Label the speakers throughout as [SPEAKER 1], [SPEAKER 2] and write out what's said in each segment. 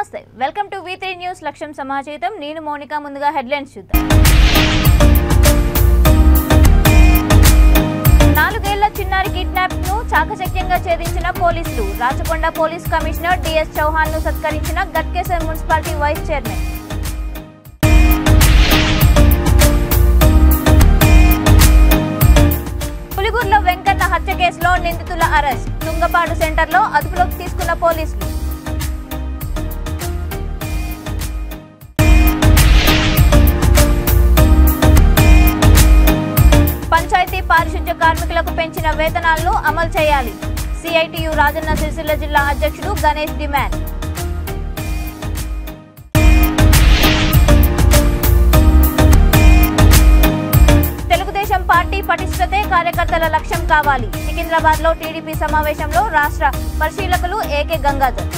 [SPEAKER 1] నమస్తే welcome to V3 news లక్ష్యం సమాచారం నేను మోనికా ముందుగా హెడ్లైన్స్ చూద్దాం 4 ఏళ్ల చిన్నారి కిడ్నాప్ ను చాకచక్యంగా ఛేదించిన పోలీసులు Rachakonda police commissioner DS Chauhan ను సత్కరించిన గట్కేసర్ మున్సిపాలిటీ వైస్ చైర్మన్ పులిగూరులో వెంకన్న హత్య కేసులో నిందితుల అరెస్ట్ తుంగపాడు సెంటర్లో అదుపులోకి తీసుకున్న పోలీసులు పంచాయతీ పారిశుధ్య కార్మికులకు పెంచిన వేతనాలను అమలు చేయాలి సిఐటియు రాజన్న సిరిసిల్ల జిల్లా అధ్యక్షుడు గణేష్ డిమాండ్ తెలుగుదేశం పార్టీ పటిష్టతే కార్యకర్తల లక్ష్యం కావాలి సికింద్రాబాద్ లో టీడీపీ సమావేశంలో రాష్ట్ర పరిశీలకులు ఏకే గంగాధర్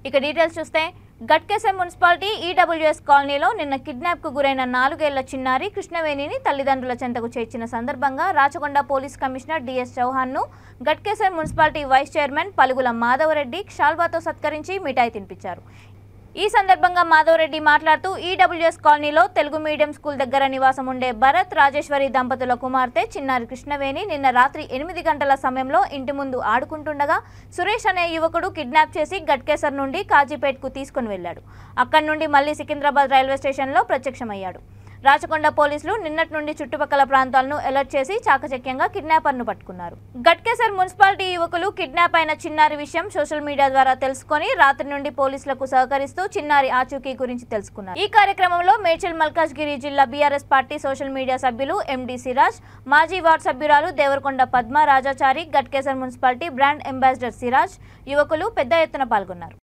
[SPEAKER 1] ఇక డీటెయిల్స్ చూస్తే గట్కేసర్ మున్సిపాలిటీ ఈడబ్ల్యూఎస్ కాలనీలో నిన్న కిడ్నాప్ కు గురైన 4 ఏళ్ల చిన్నారి కృష్ణవేణిని తల్లిదండ్రుల చెంతకు చేర్చిన సందర్భంగా Rachakonda police commissioner DS Chauhan ను Ghatkesar municipality vice chairman Palugula Madhavareddy షాల్వాతో సత్కరించి మిఠాయి తినిపించారు ఈ సందర్భంగా మాధవరెడ్డి మాట్లాడుతూ ఈడబ్ల్యూఎస్ కాలనీలో తెలుగు మీడియం స్కూల్ దగ్గర నివాసం ఉండే భరత్ రాజేశ్వరి దంపతుల కుమార్తె చిన్నారి కృష్ణవేణి నిన్న రాత్రి 8 గంటల సమయంలో ఇంటి ముందు ఆడుకుంటుండగా సురేష్ అనే యువకుడు కిడ్నాప్ చేసి గట్కేసర్ నుండి కాజీపేట్కు తీసుకుని వెళ్లాడు అక్కడి నుండి మళ్లీ సికింద్రాబాద్ రైల్వే స్టేషన్లో ప్రత్యక్షమయ్యాడు రాచకొండ పోలీసులు నిన్నటి నుండి చుట్టుపక్కల ప్రాంతాలను అలర్ట్ చేసి చాకచక్యంగా కిడ్నాపర్ను పట్టుకున్నారు గట్కేసర్ మున్సిపాలిటీ యువకులు కిడ్నాప్ అయిన చిన్నారి విషయం సోషల్ మీడియా ద్వారా తెలుసుకొని రాత్రి నుండి పోలీసులకు సహకరిస్తూ చిన్నారి ఆచూకీ గురించి తెలుసుకున్నారు ఈ కార్యక్రమంలో మేడ్చల్ మల్కాజ్గిరి జిల్లా బీఆర్ఎస్ పార్టీ సోషల్ మీడియా సభ్యులు ఎండి సిరాజ్ మాజీ వార్డ్ సభ్యురాలు Devarakonda Padma Rajachari Ghatkesar municipality brand ambassador Siraj యువకులు పెద్ద ఎత్తున పాల్గొన్నారు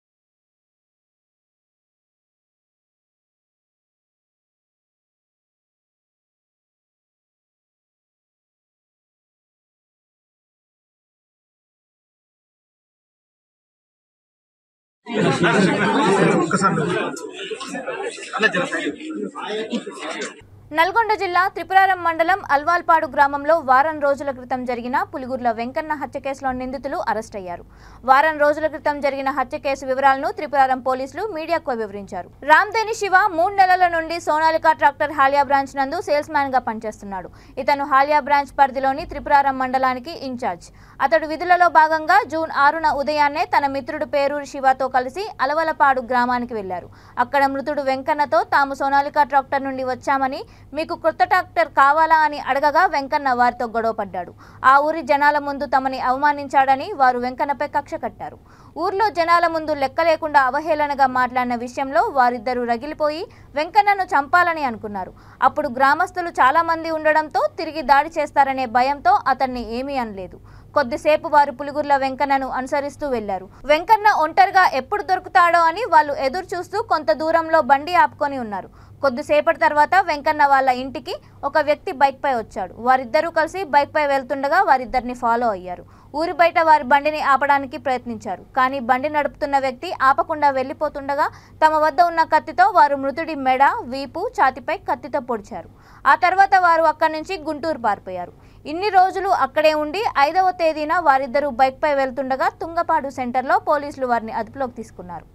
[SPEAKER 1] నల్గొండ జిల్లా త్రిపురారం మండలం అల్వాల్పాడు గ్రామంలో వారం రోజుల క్రితం జరిగిన పులిగూర్ల వెంకన్న హత్య కేసులో నిందితులు అరెస్ట్ అయ్యారు వారం రోజుల క్రితం జరిగిన హత్య కేసు వివరాలను త్రిపురారం పోలీసులు మీడియాకు వివరించారు రామ్దేని శివ 3 నెలల నుండి సోనాలికా ట్రాక్టర్ హాలియా బ్రాంచ్ నందు సేల్స్ మ్యాన్ గా పనిచేస్తున్నాడు ఇతను హాలియా బ్రాంచ్ పరిధిలోని త్రిపురారం మండలానికి ఇన్ఛార్జ్ అతడు విధులలో భాగంగా జూన్ 6న ఉదయాన్నే తన మిత్రుడు పేరూరు శివతో కలిసి అలవలపాడు గ్రామానికి వెళ్లారు అక్కడ మృతుడు వెంకన్నతో తాము సోనాలికా ట్రాక్టర్ నుండి వచ్చామని మీకు కొత్త ట్రాక్టర్ కావాలా అని అడగగా వెంకన్న వారితో గొడవపడ్డాడు ఆ ఊరి జనాల ముందు తమని అవమానించాడని వారు వెంకన్నపై కక్ష కట్టారు ఊర్లో జనాల ముందు లెక్క లేకుండా అవహేళనగా మాట్లాడిన విషయంలో వారిద్దరూ రగిలిపోయి వెంకన్నను చంపాలని అనుకున్నారు అప్పుడు గ్రామస్తులు చాలా మంది ఉండడంతో తిరిగి దాడి చేస్తారనే భయంతో అతన్ని ఏమీ అనలేదు కొద్దిసేపు వారు పులిగూర్ల వెంకన్నను అనుసరిస్తూ వెళ్లారు వెంకన్న ఒంటరిగా ఎప్పుడు దొరుకుతాడో అని వాళ్ళు ఎదురు చూస్తూ కొంత దూరంలో బండి ఆపుకొని ఉన్నారు కొద్దిసేపటి తర్వాత వెంకన్న వాళ్ళ ఇంటికి ఒక వ్యక్తి బైక్ పై వచ్చాడు వారిద్దరూ కలిసి బైక్ పై వెళ్తుండగా వారిద్దరిని ఫాలో అయ్యారు ఊరి బయట వారి బండిని ఆపడానికి ప్రయత్నించారు కానీ బండి నడుపుతున్న వ్యక్తి ఆపకుండా వెళ్లిపోతుండగా తమ వద్ద ఉన్న కత్తితో వారు మృతుడి మెడ వీపు ఛాతిపై కత్తితో పొడిచారు ఆ తర్వాత వారు అక్కడి నుంచి గుంటూరు పారిపోయారు ఇన్ని రోజులు అక్కడే ఉండి 5వ తేదీన వారిద్దరూ బైక్ పై వెళ్తుండగా తుంగపాడు సెంటర్లో పోలీసులు వారిని అదుపులోకి తీసుకున్నారు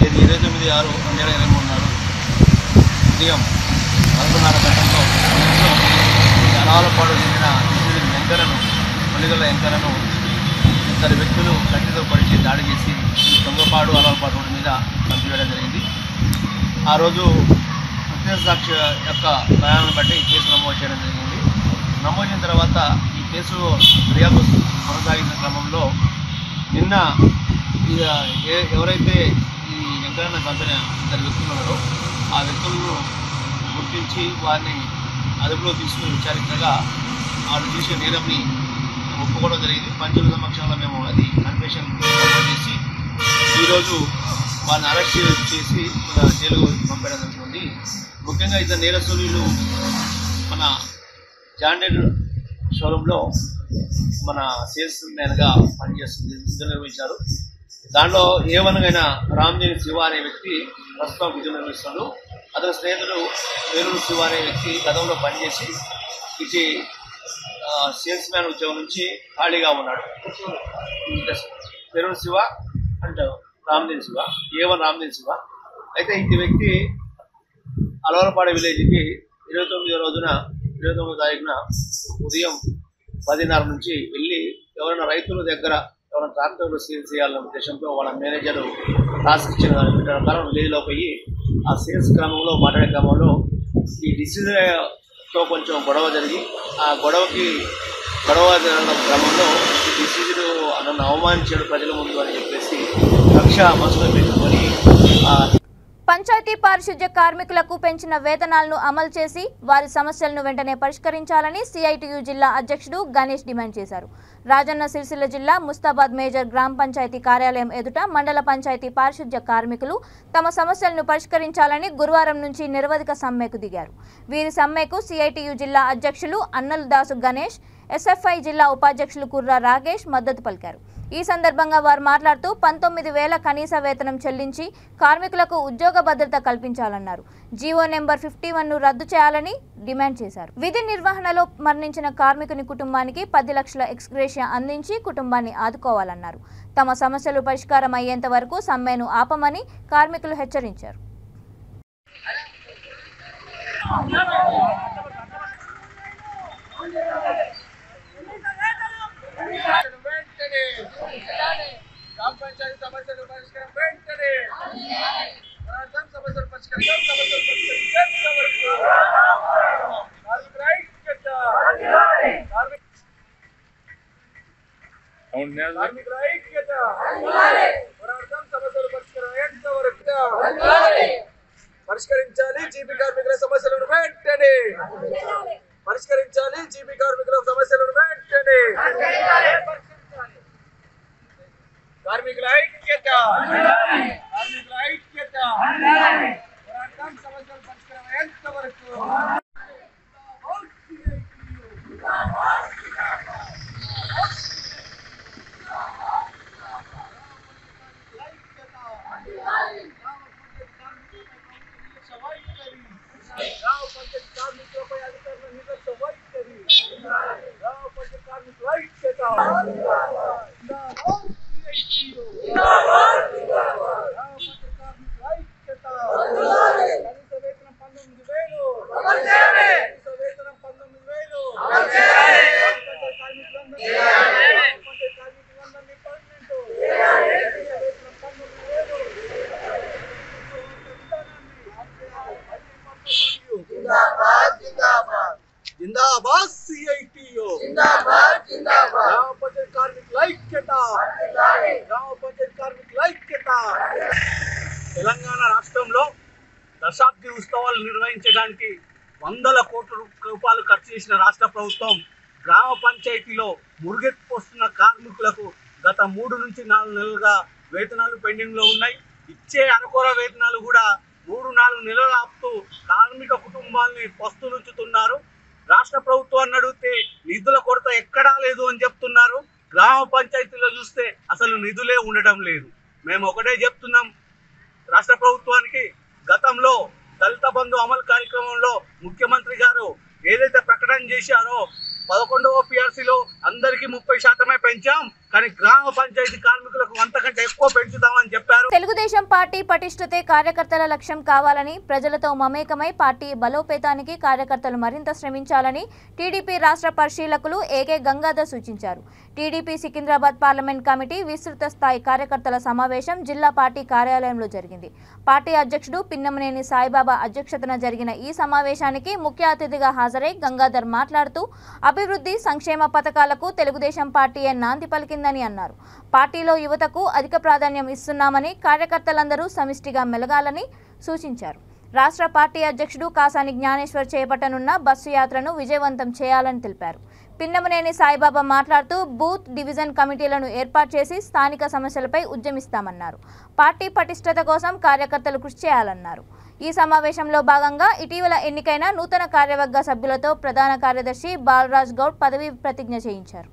[SPEAKER 2] ఇది 29/6/2023 నాడు ఉదయం 4:30 గంటల్లో అలవలపాడు చెందిన వెంకన్నను పులిగొల్ల వెంకన్నను ఇద్దరు వ్యక్తులు కత్తితో పొడిచి దాడి చేసి తుంగపాడు అలవలపాడు రోడ్డు మీద చంపివేయడం జరిగింది ఆ రోజు ప్రత్యక్ష సాక్షి యొక్క ప్రయాణాన్ని బట్టి కేసు నమోదు చేయడం జరిగింది నమోదు చేసిన తర్వాత ఈ కేసు దర్యాప్తు కొనసాగిన క్రమంలో నిన్న ఎవరైతే ఈ వెంకన్న చంపిన ఇద్దరు వ్యక్తులు ఉన్నారో ఆ వ్యక్తులను గుర్తించి వారిని అదుపులో తీసుకుని విచారించగా వాళ్ళు చేసే నేరంని ఒప్పుకోవడం జరిగింది పంచుల సమక్షంలో మేము అది కన్ఫెషన్ చేసి ఈరోజు వాళ్ళని అరెస్ట్ చేసి జైలు పంపడం జరుగుతుంది ముఖ్యంగా ఇద్దరు నేరస్తులు మన జాండీర్ షోరూంలో మన సేల్స్ మ్యాన్గా పనిచేస్తుంది, విధులు నిర్వహించారు. దాంట్లో ఏవనగైన రామ్జీ శివ అనే వ్యక్తి ప్రస్తుతం విధులు నిర్వహిస్తున్నాడు. అతని స్నేహితుడు వేలూరు శివ అనే వ్యక్తి గతంలో పనిచేసి ఇటు సేల్స్ మ్యాన్ ఉద్యోగం నుంచి ఖాళీగా ఉన్నాడు. వేలూరు శివ అంటే రామ్జీ శివ, ఏవన్ రామ్జీ శివ. అయితే ఈ వ్యక్తి అలవలపాడు విలేజ్కి 29వ తారీఖున ఉదయం 10:30 నుంచి వెళ్ళి ఎవరైనా రైతుల దగ్గర ఎవరైనా ట్రాక్టర్లు సేల్ చేయాలనే ఉద్దేశంతో వాళ్ళ మేనేజర్ టాస్క్ ఇచ్చిన ప్రకారం విలేజ్లో పోయి ఆ సేల్స్ క్రమంలో మాట్లాడే క్రమంలో ఈ డిసీజ్తో కొంచెం గొడవ జరిగి ఆ గొడవ జరిగిన క్రమంలో ఈ డిసీజులు నన్ను అవమానించాడు ప్రజల ముందు అని చెప్పేసి కక్ష మనసులో పెట్టుకొని
[SPEAKER 1] పంచాయతీ పారిశుధ్య కార్మికులకు పెంచిన వేతనాలను అమలు చేసి వారి సమస్యలను వెంటనే పరిష్కరించాలని సిఐటియు జిల్లా అధ్యక్షుడు గణేష్ డిమాండ్ చేశారు. రాజన్న సిరిసిల్ల జిల్లా ముస్తాబాద్ మేజర్ గ్రామ పంచాయతీ కార్యాలయం ఎదుట మండల పంచాయతీ పారిశుధ్య కార్మికులు తమ సమస్యలను పరిష్కరించాలని గురువారం నుంచి నిరవధిక సమ్మెకు దిగారు. వీరి సమ్మెకు సిఐటియు జిల్లా అధ్యక్షులు అన్నల్ దాసు గణేష్, ఎస్ఎఫ్ఐ జిల్లా ఉపాధ్యక్షులు కుర్రా రాకేష్ మద్దతు పలికారు. ఈ సందర్భంగా వారు మాట్లాడుతూ 19,000 కనీస వేతనం చెల్లించి కార్మికులకు ఉద్యోగ భద్రత కల్పించాలన్నారు. జీవో నెంబర్ 51ను రద్దు చేయాలని డిమాండ్ చేశారు. విధి నిర్వహణలో మరణించిన కార్మికుని కుటుంబానికి 10 లక్షల ఎక్స్గ్రేషియా అందించి కుటుంబాన్ని ఆదుకోవాలన్నారు. తమ సమస్యలు పరిష్కారం అయ్యేంత వరకు సమ్మెను ఆపమని కార్మికులు హెచ్చరించారు.
[SPEAKER 2] పరిష్కరించాలి జీపీ కార్మికుల సమస్యలను వెంటనే పరిష్కరించాలి. జీపీ కార్మికుల సమస్యలను వెంటనే కార్మికుల ఐక్యత కార్మికుల ఐక్యత పోరాటం సమస్యలు పరిష్కారం ఎంత వరకు जिंदाबाद सीआईटीयू जिंदाबाद जिंदाबाद ग्राम पंचायत कार्मिक ऐक्यता ग्राम पंचायत कार्मिक ऐक्यता తెలంగాణ రాష్ట్రంలో దశాబ్ది ఉత్సవాలు నిర్వహించడానికి 100 కోట్ల రూపాయలు ఖర్చు చేసిన రాష్ట్ర ప్రభుత్వం గ్రామ పంచాయతీలో మురుగెత్తిపోస్తున్న కార్మికులకు గత 3 నుంచి 4 నెలలుగా వేతనాలు పెండింగ్లో ఉన్నాయి. ఇచ్చే అనుకోర వేతనాలు కూడా 3-4 నెలలు ఆపుతూ కార్మిక కుటుంబాలని పస్తులుంచుతున్నారు. రాష్ట్ర ప్రభుత్వాన్ని అడిగితే నిధుల కొరత ఎక్కడా లేదు అని చెప్తున్నారు. గ్రామ పంచాయతీలో చూస్తే అసలు నిధులే ఉండడం లేదు. మేము ఒకటే చెప్తున్నాం రాష్ట్ర ప్రభుత్వానికి, గతంలో దళిత బంధు అమలు కార్యక్రమంలో ముఖ్యమంత్రి గారు ఏదైతే ప్రకటన చేశారో 11వ పిఆర్సీలో అందరికీ 30% పెంచాం, కానీ గ్రామ పంచాయతీ కార్మికులకు అంతకంటే ఎక్కువ పెంచుతామని చెప్పారు.
[SPEAKER 1] తెలుగుదేశం పార్టీ పటిష్టతే కార్యకర్తల లక్ష్యం కావాలని, ప్రజలతో మమేకమై పార్టీ బలోపేతానికి కార్యకర్తలు మరింత శ్రమించాలని టీడీపీ రాష్ట్ర పరిశీలకులు ఏకే గంగాధర్ సూచించారు. టీడీపీ సికింద్రాబాద్ పార్లమెంట్ కమిటీ విస్తృత స్థాయి కార్యకర్తల సమావేశం జిల్లా పార్టీ కార్యాలయంలో జరిగింది. పార్టీ అధ్యక్షుడు పిన్నమనేని సాయిబాబా అధ్యక్షతన జరిగిన ఈ సమావేశానికి ముఖ్య అతిథిగా హాజరై గంగాధర్ మాట్లాడుతూ అభివృద్ధి సంక్షేమ పథకాలకు తెలుగుదేశం పార్టీయే నాంది పలికిందని అన్నారు. పార్టీలో యువతకు అధిక ప్రాధాన్యం ఇస్తున్నామని, కార్యకర్తలందరూ సమిష్టిగా మెలగాలని సూచించారు. రాష్ట్ర పార్టీ అధ్యక్షుడు కాసాని జ్ఞానేశ్వర్ చేపట్టనున్న బస్సు యాత్రను విజయవంతం చేయాలని తెలిపారు. పిన్నమనేని సాయిబాబా మాట్లాడుతూ బూత్ డివిజన్ కమిటీలను ఏర్పాటు చేసి స్థానిక సమస్యలపై ఉద్యమిస్తామన్నారు. పార్టీ పటిష్టత కోసం కార్యకర్తలు కృషి చేయాలన్నారు. ఈ సమావేశంలో భాగంగా ఇటీవల ఎన్నికైన నూతన కార్యవర్గ సభ్యులతో ప్రధాన కార్యదర్శి బాలరాజ్ గౌడ్ పదవి ప్రతిజ్ఞ చేయించారు.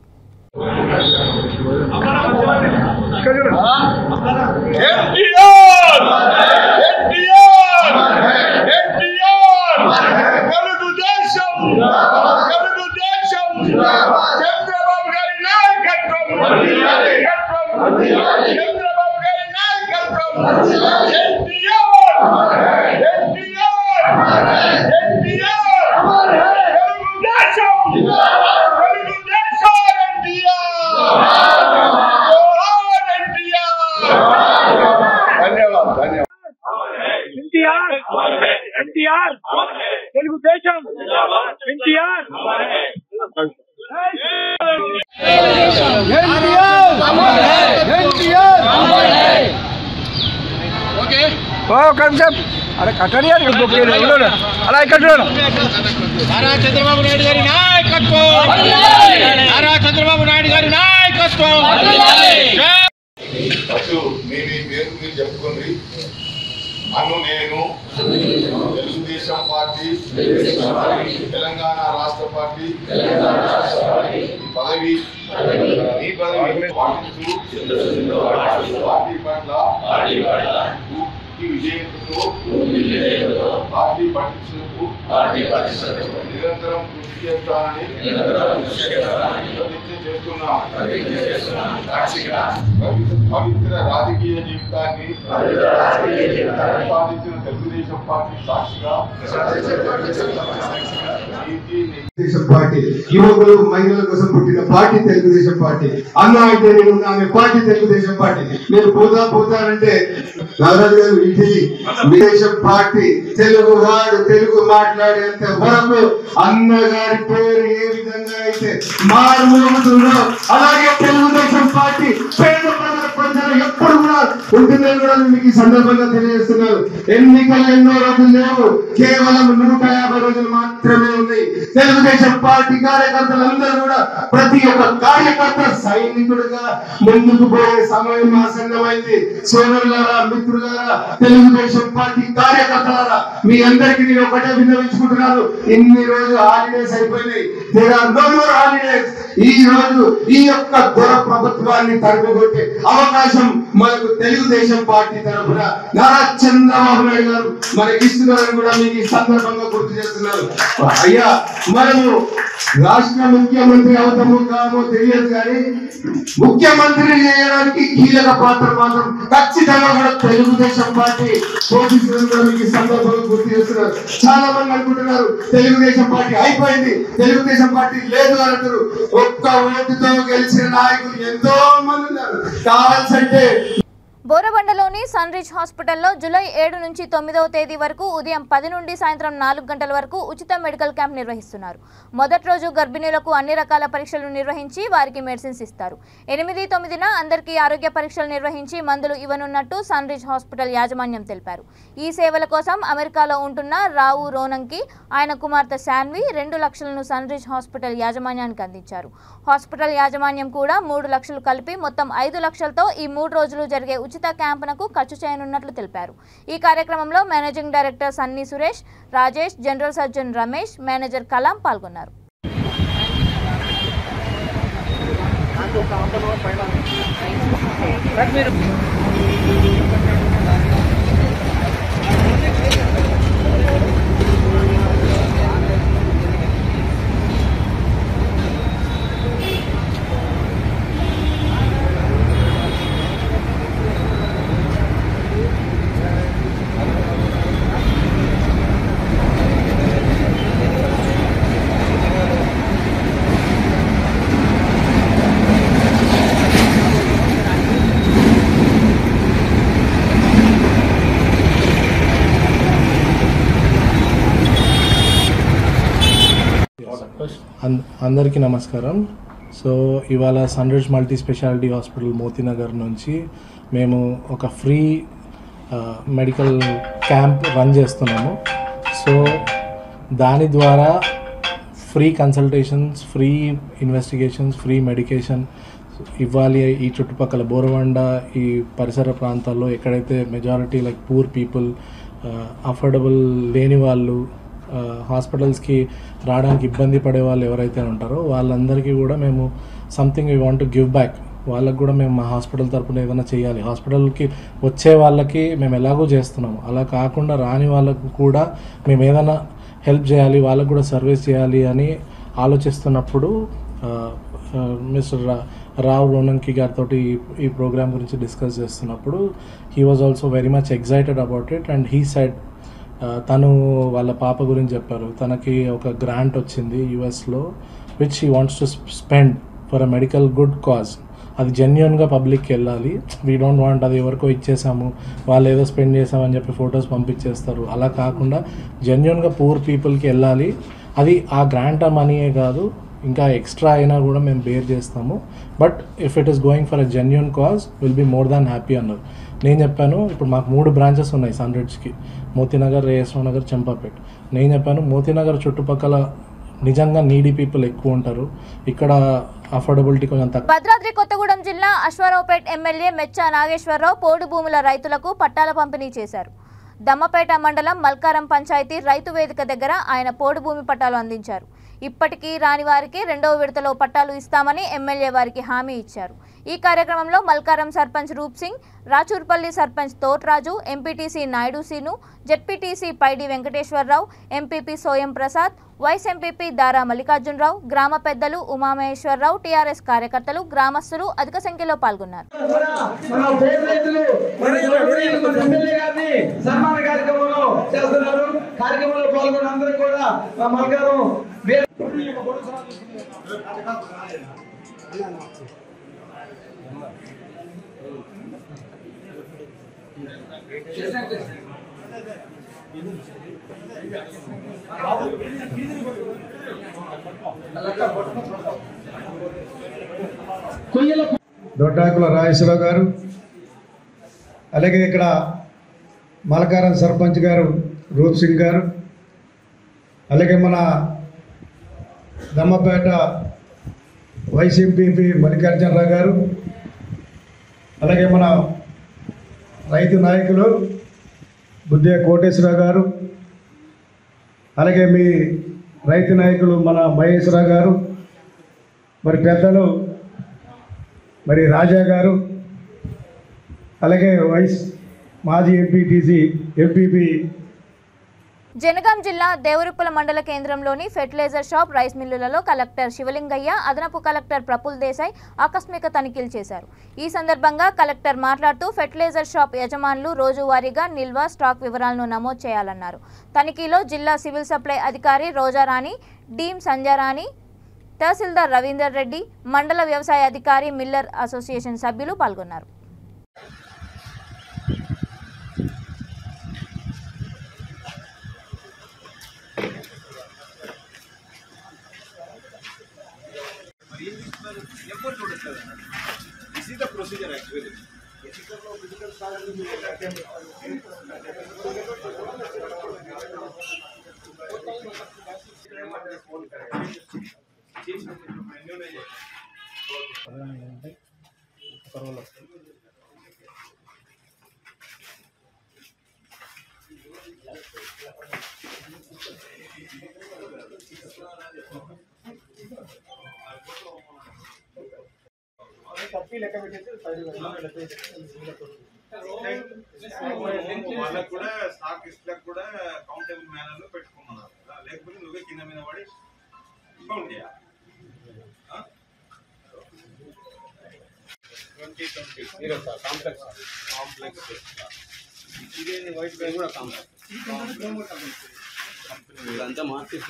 [SPEAKER 3] अरे कटड़ी अला चंद्रबाबु नायडू गारी नायकत्వం नारा चंद्रबाबु नायडू गारी नायकत्వం
[SPEAKER 4] అటు మీరు చెప్పుకోండి అను నేను తెలుగుదేశం పార్టీ తెలంగాణ రాష్ట్ర పార్టీ పదవి ఈ పదవి పాటిస్తూ పార్టీ పట్ల విజయంతో పార్టీ పట్టించుకు నిరంతరం కృషి చేస్తానని ప్రతిజ్ఞ చేస్తున్నాను. పవిత్ర రాజకీయ జీవితాన్ని సాధించిన తెలుగుదేశం పార్టీ సాక్షిగా
[SPEAKER 5] తెలుగుదేశం పార్టీ యువకులు మహిళల కోసం పుట్టిన పార్టీ తెలుగుదేశం పార్టీ. అన్న అంటే నేను ఆమె పార్టీ తెలుగుదేశం పార్టీ. నేను పోతానంటే నాగరాజు గారు ఇంటి తెలుగుదేశం పార్టీ తెలుగువాడు తెలుగు మాట్లాడేంత వరకు అన్నగారి పేరు ఏ విధంగా అయితే మారుమోగుతుందో అలాగే తెలుగుదేశం పార్టీ పేద ప్రజలు ఎప్పుడు కూడా ఉంటుందని కూడా మీకు ఈ సందర్భంగా తెలియజేస్తున్నారు. ఎన్నికలు ఎన్నో రోజులు లేవు, కేవలం 150 రోజులు మాత్రమే ఉంది. తెలుగుదేశం పార్టీ కార్యకర్తలందరూ కూడా ప్రతి ఒక్క కార్యకర్త సైనికుడిగా ముందుకు పోయే సమయం ఆసన్నమైంది. సోదరులారా, మిత్రులారా, తెలుగుదేశం పార్టీ కార్యకర్తలారా, మీ అందరికీ నేను ఒకటే విన్నవించుకుంటున్నాను. ఇన్ని రోజులు హాలిడేస్ అయిపోయినాయి. There are no more holidays. ఈ రోజు ఈ యొక్క దొర ప్రభుత్వాన్ని తరిమికొట్టే అవకాశం మనకు తెలుగుదేశం పార్టీ తరఫున నారా చంద్రబాబు నాయుడు గారు మనకి ఇస్తున్నారని కూడా మీకు ఈ సందర్భంగా గుర్తు చేస్తున్నారు. అయ్యా, మనము రాష్ట్ర ముఖ్యమంత్రి అవుతామో కామో తెలియదు, కానీ ముఖ్యమంత్రిని చేయడానికి కీలక పాత్ర మాత్రం ఖచ్చితంగా కూడా తెలుగుదేశం పార్టీ పోషిస్తుందని కూడా మీకు ఈ సందర్భంగా గుర్తు చేస్తున్నారు. చాలా మంది అనుకుంటున్నారు తెలుగుదేశం పార్టీ అయిపోయింది, తెలుగుదేశం పార్టీ లేదు అంటారు. ఒక్క ఓటుతో గెలిచిన నాయకులు ఎంతో మంది ఉన్నారు. కావాల్సంటే
[SPEAKER 1] బోరబండలోని సన్ రిచ్ హాస్పిటల్లో జూలై 7 నుంచి 9వ తేదీ వరకు ఉదయం 10 నుండి సాయంత్రం 4 గంటల వరకు ఉచిత మెడికల్ క్యాంప్ నిర్వహిస్తున్నారు. మొదటి రోజు గర్భిణీలకు అన్ని రకాల పరీక్షలు నిర్వహించి వారికి మెడిసిన్స్ ఇస్తారు. 8, 9న అందరికీ ఆరోగ్య పరీక్షలు నిర్వహించి మందులు ఇవ్వనున్నట్టు సన్ రిచ్ హాస్పిటల్ యాజమాన్యం తెలిపారు. ఈ సేవల కోసం అమెరికాలో ఉంటున్న రావు రోనంకి ఆయన కుమార్తె శాన్వి 2 లక్షలను సన్ రిచ్ హాస్పిటల్ యాజమాన్యానికి అందించారు. హాస్పిటల్ యాజమాన్యం కూడా 3 లక్షలు కలిపి మొత్తం 5 లక్షలతో ఈ 3 రోజులు జరిగే ఉచిత క్యాంపునకు ఖర్చు చేయనున్నట్లు తెలిపారు. ఈ కార్యక్రమంలో managing director Sunny Suresh, Rajesh, general surgeon Ramesh, manager Kalam పాల్గొన్నారు.
[SPEAKER 6] అందరికీ నమస్కారం. సో ఇవాళ sun rich multi speciality hospital Motinagar నుంచి మేము ఒక ఫ్రీ మెడికల్ క్యాంప్ రన్ చేస్తున్నాము. సో దాని ద్వారా free consultations, free investigations, free medication ఇవ్వాలి. ఈ చుట్టుపక్కల బోరబండ ఈ పరిసర ప్రాంతాల్లో ఎక్కడైతే majority like poor people affordable లేని వాళ్ళు, హాస్పిటల్స్కి రావడానికి ఇబ్బంది పడే వాళ్ళు ఎవరైతే ఉంటారో వాళ్ళందరికీ కూడా మేము something we want to give back. వాళ్ళకు కూడా మేము మా హాస్పిటల్ తరపున ఏదైనా చేయాలి. హాస్పిటల్కి వచ్చే వాళ్ళకి మేము ఎలాగో చేస్తున్నాము, అలా కాకుండా రాని వాళ్ళకు కూడా మేము ఏదైనా హెల్ప్ చేయాలి, వాళ్ళకు కూడా సర్వీస్ చేయాలి అని ఆలోచిస్తున్నప్పుడు మిస్టర్ రావ్ రోనంకి గారితో ఈ ప్రోగ్రామ్ గురించి డిస్కస్ చేస్తున్నప్పుడు he was also very much excited about it. And he said, తను వాళ్ళ పాప గురించి చెప్పారు. తనకి ఒక గ్రాంట్ వచ్చింది యుఎస్లో, which he wants to spend for a medical good cause. అది జెన్యున్గా పబ్లిక్కి వెళ్ళాలి. వీ డోంట్ వాంట్ అది ఎవరికో ఇచ్చేసాము, వాళ్ళు ఏదో స్పెండ్ చేసామని చెప్పి ఫొటోస్ పంపించేస్తారు. అలా కాకుండా జెన్యున్గా పూర్ పీపుల్కి వెళ్ళాలి. అది ఆ గ్రాంట్ మనీయే కాదు, ఇంకా ఎక్స్ట్రా అయినా కూడా మేము బేర్ చేస్తాము. But if it is going for a genuine cause will be more than happy అన్నారు. నేను చెప్పాను, ఇప్పుడు మాకు 3 బ్రాంచెస్ ఉన్నాయి సన్రైజ్కి, మోతీనగర్, ఏఎస్ఓ నగర్, చంపాపేట్. నేను చెప్పాను మోతీనగర్ చుట్టుపక్కల నిజంగా నీడీ పీపుల్ ఎక్కువ ఉంటారు, ఇక్కడ అఫోర్డబిలిటీ కొంచెం తక్కువ.
[SPEAKER 1] భద్రాద్రి కొత్తగూడెం జిల్లా అశ్వారావుపేట్ ఎమ్మెల్యే మెచ్చా నాగేశ్వరరావు పోడు భూముల రైతులకు పట్టాల పంపిణీ చేశారు. దమ్మపేట మండలం మల్కారం పంచాయతీ రైతు వేదిక దగ్గర ఆయన పోడు భూమి పట్టాలు అందించారు. ఇప్పటికీ రాని వారికి 2వ విడతలో పట్టాలు ఇస్తామని ఎమ్మెల్యే వారికి హామీ ఇచ్చారు. ఈ కార్యక్రమంలో Malkaram sarpanch Roop Singh, Rachurpalli sarpanch Thotraju, MPTC Naidu Seenu, ZPTC Paidi Venkateswararao, MPP Soyam Prasad, vice MPP Dara Mallikarjunarao, గ్రామ పెద్దలు ఉమామహేశ్వరరావు, టీఆర్ఎస్ కార్యకర్తలు, గ్రామస్తులు అధిక సంఖ్యలో పాల్గొన్నారు.
[SPEAKER 7] దొడ్డాకుల రాజేశ్వరరావు గారు, అలాగే ఇక్కడ మలకారం సర్పంచ్ గారు రూప్ సింగ్ గారు, అలాగే మన దమ్మపేట వైస్ ఎంపీ మల్లికార్జునరావు గారు, అలాగే మన రైతు నాయకులు బుద్దే కోటేశ్వరరావు గారు, అలాగే మీ రైతు నాయకులు మన మహేశ్వరరావు గారు, మరి పెద్దలు మరి రాజా గారు, అలాగే వైస్ మాజీ ఎంపీటీసీ ఎంపీపీ.
[SPEAKER 1] జనగాం జిల్లా దేవరుప్పల మండల కేంద్రంలోని ఫెర్టిలైజర్ షాప్, రైస్ మిల్లులలో కలెక్టర్ శివలింగయ్య, అదనపు కలెక్టర్ ప్రఫుల్ దేశాయ్ ఆకస్మిక తనిఖీలు చేశారు. ఈ సందర్భంగా కలెక్టర్ మాట్లాడుతూ ఫెర్టిలైజర్ షాప్ యజమానులు రోజువారీగా నిల్వ స్టాక్ వివరాలను నమోదు చేయాలన్నారు. తనిఖీలో జిల్లా సివిల్ సప్లై అధికారి రోజారాణి, డీమ్ సంజారాణి, తహసీల్దార్ రవీందర్ రెడ్డి, మండల వ్యవసాయ అధికారి, మిల్లర్ అసోసియేషన్ సభ్యులు పాల్గొన్నారు.
[SPEAKER 3] వాళ్ళకు కూడా స్టాక్ ఇస్ట్లకు కూడా కౌంటబుల్ మేనర్ లో పెట్టుకున్నారు, లేకపోతే నువ్వే కింద మీద పడి కౌంట్ చేయాలి. 2020 కాంప్లెక్స్ ఇదే వైట్ బ్యాగ్ కూడా కాంప్లెక్స్ ఇదంతా మార్కెట్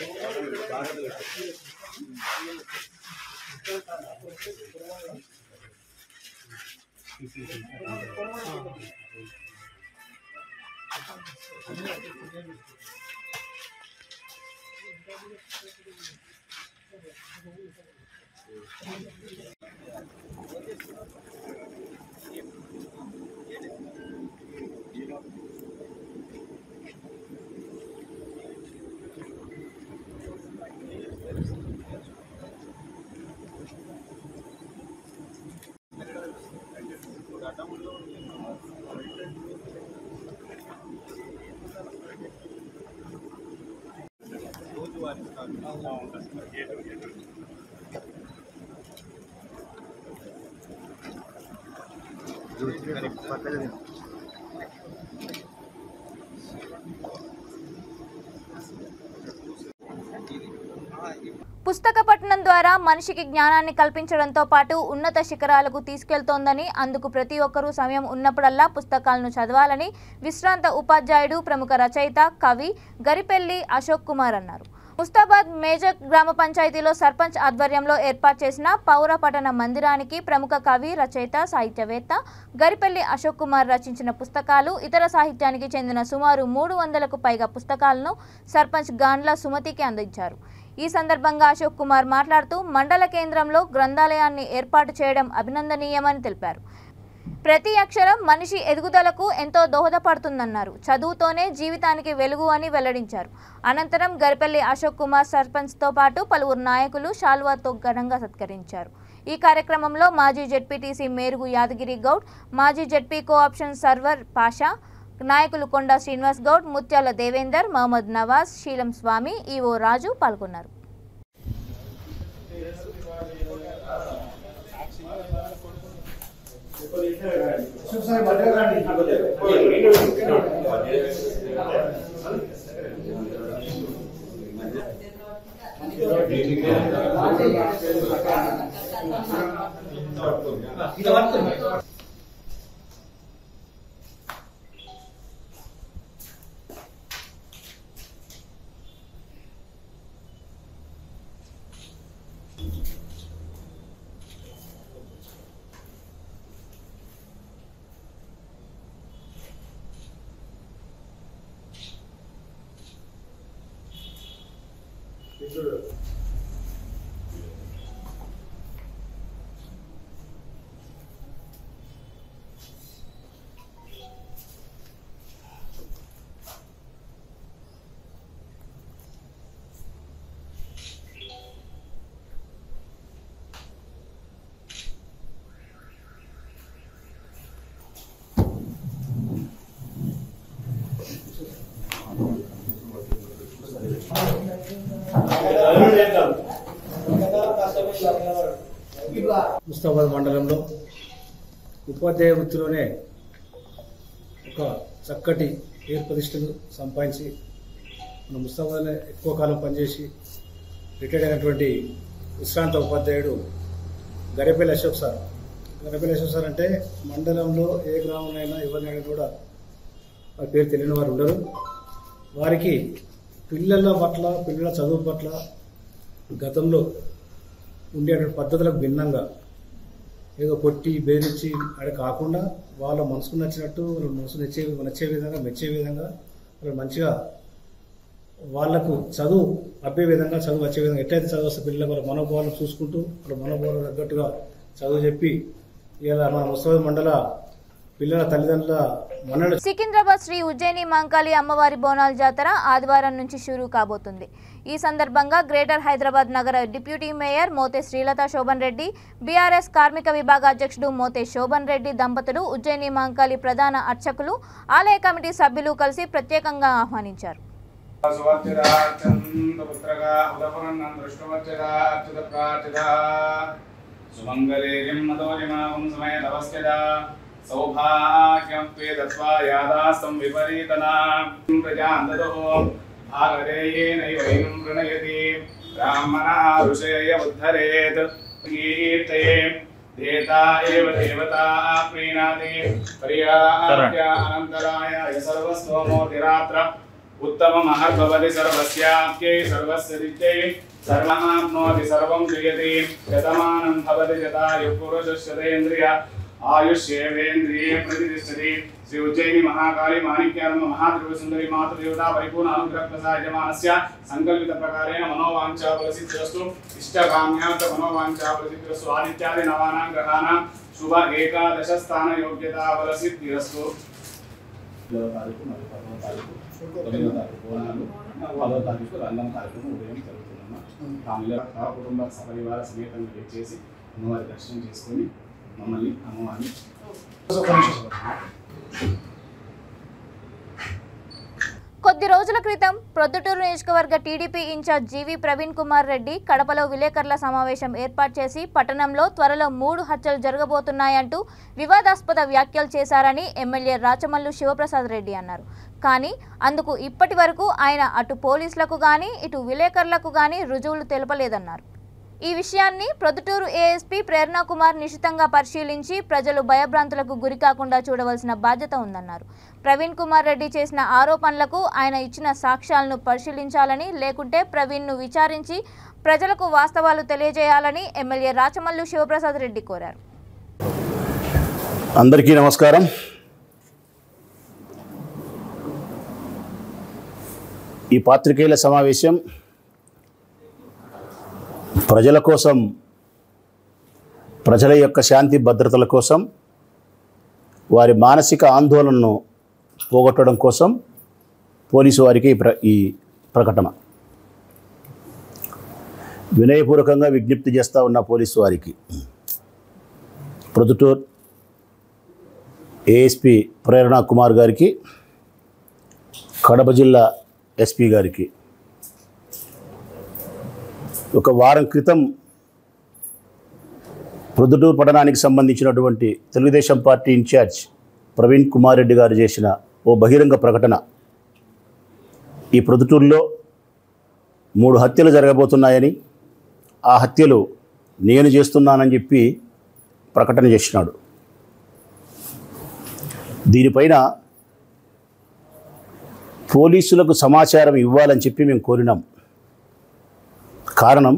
[SPEAKER 1] పుస్తక పఠనం ద్వారా మనిషికి జ్ఞానాన్ని కల్పించడంతో పాటు ఉన్నత శిఖరాలకు తీసుకెళ్తోందని, అందుకు ప్రతి ఒక్కరూ సమయం ఉన్నప్పుడల్లా పుస్తకాలను చదవాలని విశ్రాంత ఉపాధ్యాయుడు, ప్రముఖ రచయిత, కవి గరిపెల్లి అశోక్ కుమార్ అన్నారు. ముస్తాబాద్ మేజర్ గ్రామ పంచాయతీలో సర్పంచ్ ఆధ్వర్యంలో ఏర్పాటు చేసిన పౌర పఠన మందిరానికి ప్రముఖ కవి, రచయిత, సాహిత్యవేత్త గరిపెల్లి అశోక్ కుమార్ రచించిన పుస్తకాలు, ఇతర సాహిత్యానికి చెందిన సుమారు 300కు పైగా పుస్తకాలను సర్పంచ్ గాండ్ల సుమతికి అందించారు. ఈ సందర్భంగా అశోక్ కుమార్ మాట్లాడుతూ మండల కేంద్రంలో గ్రంథాలయాన్ని ఏర్పాటు చేయడం అభినందనీయమని తెలిపారు. ప్రతి అక్షరం మనిషి ఎదుగుదలకు ఎంతో దోహదపడుతుందన్నారు. చదువుతోనే జీవితానికి వెలుగు అని వెల్లడించారు. అనంతరం గరిపెల్లి అశోక్ కుమార్ సర్పంచ్తో పాటు పలువురు నాయకులు శాల్వాతో ఘనంగా సత్కరించారు. ఈ కార్యక్రమంలో మాజీ జెడ్పీటీసీ మేరుగు యాదగిరి గౌడ్, మాజీ జెడ్పీ కోఆప్షన్ సర్వర్ పాషా, నాయకులు కొండా శ్రీనివాస్ గౌడ్, ముత్యాల దేవేందర్, మహమ్మద్ నవాజ్, శీలం స్వామి, ఈవో రాజు పాల్గొన్నారు.
[SPEAKER 7] ముస్తాబాద్ మండలంలో ఉపాధ్యాయ వృత్తిలోనే ఒక చక్కటి పేరు ప్రతిష్టలు సంపాదించి మన ముస్తాబాద్లో ఎక్కువ కాలం పనిచేసి రిటైర్డ్ అయినటువంటి విశ్రాంత ఉపాధ్యాయుడు గరిపెల్లి అశోక్ సార్. గరిపెల్లి అశోక్ సార్ అంటే మండలంలో ఏ గ్రామంలో ఎవరినైనా కూడా వారి పేరు తెలియని వారు ఉండరు. వారికి పిల్లల పట్ల, పిల్లల చదువు పట్ల గతంలో ఉండేటువంటి పద్ధతులకు భిన్నంగా ఏదో కొట్టి బేరించి అది కాకుండా వాళ్ళ మనసుకు నచ్చినట్టు, వాళ్ళ మనసు నచ్చే విధంగా, మెచ్చే విధంగా, వాళ్ళు మంచిగా వాళ్లకు చదువు అబ్బే విధంగా, చదువు వచ్చే విధంగా, ఎట్లయితే చదువు వస్తే పిల్లల వాళ్ళ మనోభావాలను చూసుకుంటూ వాళ్ళ మనోభావాలు తగ్గట్టుగా చదువు చెప్పి ఇలా మన ముస్తాబాద్ మండల పిల్లల తల్లిదండ్రుల మనలు.
[SPEAKER 1] సికింద్రాబాద్ శ్రీ ఉజ్జయిని మహంకాళి అమ్మవారి బోనాల జాతర ఆదివారం నుంచి షురూ కాబోతుంది. ఈ సందర్భంగా గ్రేటర్ హైదరాబాద్ నగర deputy mayor Mothe Srilatha Shobhan Reddy, BRS కార్మిక విభాగ అధ్యక్షుడు మోతే శోభన్ రెడ్డి దంపతులు, ఉజ్జయిని మహంకాళి ప్రధాన అర్చకులు, ఆలయ కమిటీ సభ్యులు కలిసి ప్రత్యేకంగా ఆహ్వానించారు.
[SPEAKER 8] सौभाग्यं त्वे दत्वा यादास्तं विपरीतनां प्रजान्ददो भागधेयेनैवैनं प्रणयति ब्राह्मणः ऋषय उद्धरेत् कीर्तये देता एव देवता प्रीणाति पर्याप्य अनन्तराय सर्वस्वमोतिरात्र उत्तममहर्भवति सर्वस्याप्यै सर्वस्य दित्यै सर्वमाप्नोति सर्वं जयति शतमानं भवति शतायुः पुरुषश्शतेन्द्रिय आयुष्येवेन्द्रिये प्रतिष्ठति। श्री उज्जयिनी महाकाली माणिक्यारम्भ महात्रिपुर सुंदरी मातृदेवता परिपूर्ण अनुग्रह प्रसाद्यमानस्य संकल्पित प्रकारेण मनोवांछाफलसिद्धिरस्तु इष्टकाम्यार्थ मनोवांछाफलसिद्धिरस्तु आदित्यादि नवानां ग्रहाणां शुभ एकादश स्थान योग्यता फलसिद्धिरस्तु। కుటుంబ సపరివార సమేతంగా చేసి అమ్మవారి దర్శనం చేసుకొని మమ్మల్ని అమ్మవారిని
[SPEAKER 1] కొద్ది రోజుల క్రితం ప్రొద్దుటూరు నియోజకవర్గ టీడీపీ ఇన్ఛార్జ్ జీవి ప్రవీణ్ కుమార్ రెడ్డి కడపలో విలేకరుల సమావేశం ఏర్పాటు చేసి పట్టణంలో త్వరలో 3 హత్యలు జరగబోతున్నాయంటూ వివాదాస్పద వ్యాఖ్యలు చేశారని ఎమ్మెల్యే రాచమల్లు శివప్రసాద్ రెడ్డి అన్నారు. కానీ అందుకు ఇప్పటి వరకు ఆయన అటు పోలీసులకు గానీ ఇటు విలేకరులకు గానీ రుజువులు తెలపలేదన్నారు. ఈ విషయాన్ని ప్రొద్దుటూరు ఏఎస్పీ ప్రేరణ కుమార్ నిశితంగా పరిశీలించి ప్రజలు భయభ్రాంతులకు గురికాకుండా చూడవలసిన బాధ్యత ఉందన్నారు. ప్రవీణ్ కుమార్ రెడ్డి చేసిన ఆరోపణలకు ఆయన ఇచ్చిన సాక్ష్యాలను పరిశీలించాలని, లేకుంటే ప్రవీణ్ను విచారించి ప్రజలకు వాస్తవాలు తెలియజేయాలని ఎమ్మెల్యే రాచమల్లు శివప్రసాద్ రెడ్డి కోరారు.
[SPEAKER 9] అందరికీ నమస్కారం. ఈ పాత్రికేయుల సమావేశం ప్రజల కోసం, ప్రజల యొక్క శాంతి భద్రతల కోసం, వారి మానసిక ఆందోళనను పోగొట్టడం కోసం పోలీసు వారికి ఈ ప్రకటన వినయపూర్వకంగా విజ్ఞప్తి చేస్తూ ఉన్న పోలీసు వారికి, ప్రొద్దుటూరు ఏఎస్పీ ప్రేరణ కుమార్ గారికి, కడప జిల్లా ఎస్పీ గారికి, ఒక వారం క్రితం ప్రొద్దుటూరు పట్టణానికి సంబంధించినటువంటి తెలుగుదేశం పార్టీ ఇన్ఛార్జ్ ప్రవీణ్ కుమార్ రెడ్డి గారు చేసిన ఓ బహిరంగ ప్రకటన, ఈ ప్రొద్దుటూరులో 3 హత్యలు జరగబోతున్నాయని, ఆ హత్యలు నేను చేస్తున్నానని చెప్పి ప్రకటన చేసినాడు. దీనిపైన పోలీసులకు సమాచారం ఇవ్వాలని చెప్పి మేము కోరినాం. కారణం,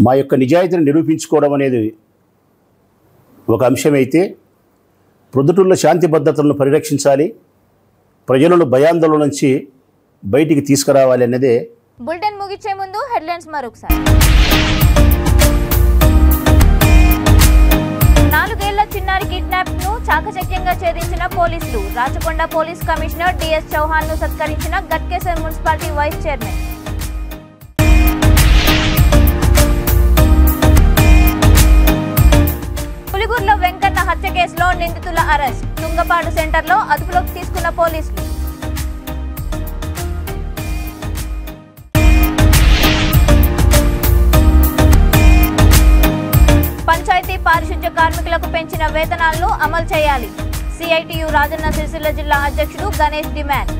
[SPEAKER 9] మా యొక్క నిజాయితీని నిరూపించుకోవడం అనేది ఒక అంశమైతే, ప్రొద్దుటూరులో శాంతి భద్రతలను పరిరక్షించాలి, ప్రజలను భయాందోళన నుంచి బయటికి తీసుకురావాలి అన్నదే.
[SPEAKER 1] బులెటిన్ ముగించే ముందు హెడ్లైన్స్ మరొకసారి. 4 ఏళ్ల చిన్నారి కిడ్నాప్ ను చాకచక్యంగా ఛేదించిన పోలీసులు. Rachakonda police commissioner DS Chauhan ను సత్కరించిన గట్కేసర్ మున్సిపాలిటీ వైస్ చైర్మన్. పులిగూరులో వెంకన్న హత్య కేసులో నిందితుల అరెస్ట్. తుంగపాడు సెంటర్లో అదుపులోకి తీసుకున్న పోలీసులు. పంచాయతీ పారిశుధ్య కార్మికులకు పెంచిన వేతనాలను అమలు చేయాలి. సిఐటియు రాజన్న సిరిసిల్ల జిల్లా అధ్యక్షుడు గణేష్ డిమాండ్.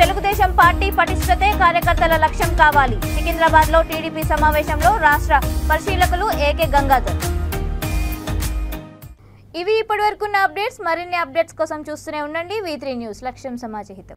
[SPEAKER 1] తెలుగుదేశం పార్టీ పటిష్టతే కార్యకర్తల లక్ష్యం కావాలి. సికింద్రాబాద్ లో టీడీపీ సమావేశంలో రాష్ట్ర పరిశీలకులు ఏకే గంగాధర్. ఇవి ఇప్పటివరకున్న అప్డేట్స్. మరిన్ని అప్డేట్స్ కోసం చూస్తూనే ఉండండి V3 న్యూస్. లక్ష్యం సమాజహితం.